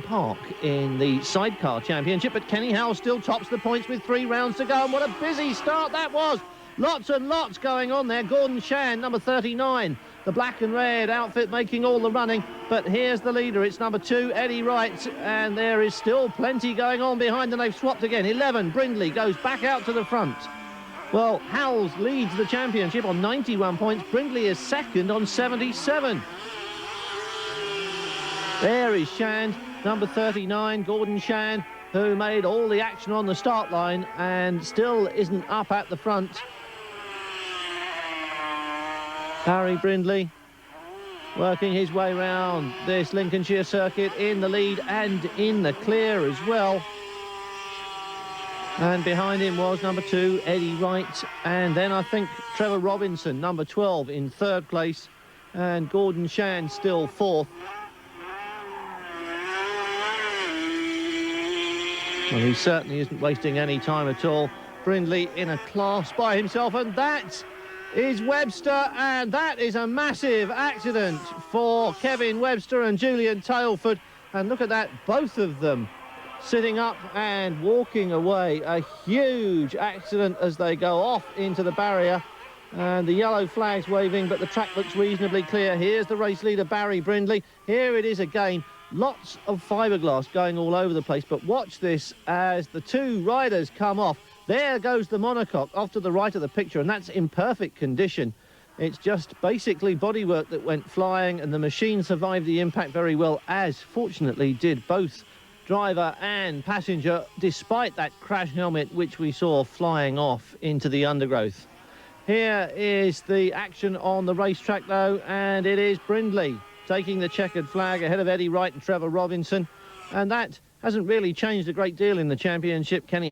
Park in the Sidecar Championship, but Kenny Howell still tops the points with 3 rounds to go, and what a busy start that was. Lots and lots going on there. Gordon Shan, number 39, the black and red outfit making all the running, but here's the leader. It's number 2, Eddie Wright, and there is still plenty going on behind, and they've swapped again. 11, Brindley goes back out to the front. Well, Howells leads the championship on 91 points. Brindley is second on 77. There is Shand, number 39, Gordon Shan, who made all the action on the start line and still isn't up at the front. Harry Brindley working his way round this Lincolnshire circuit in the lead and in the clear as well. And behind him was number 2, Eddie Wright, and then I think Trevor Robinson, number 12, in third place, and Gordon Shan still fourth. Well, he certainly isn't wasting any time at all. Brindley in a class by himself, and that is Webster, and that is a massive accident for Kevin Webster and Julian Tailford. And look at that, both of them sitting up and walking away. A huge accident as they go off into the barrier, and the yellow flag's waving, but the track looks reasonably clear. Here's the race leader, Barry Brindley. Here it is again. Lots of fiberglass going all over the place, but watch this as the 2 riders come off. There goes the monocoque off to the right of the picture, and that's in perfect condition. It's just basically bodywork that went flying, and the machine survived the impact very well, as fortunately did both driver and passenger, despite that crash helmet which we saw flying off into the undergrowth. Here is the action on the racetrack though, and it is Brindley taking the checkered flag ahead of Eddie Wright and Trevor Robinson, and that hasn't really changed a great deal in the championship. Kenny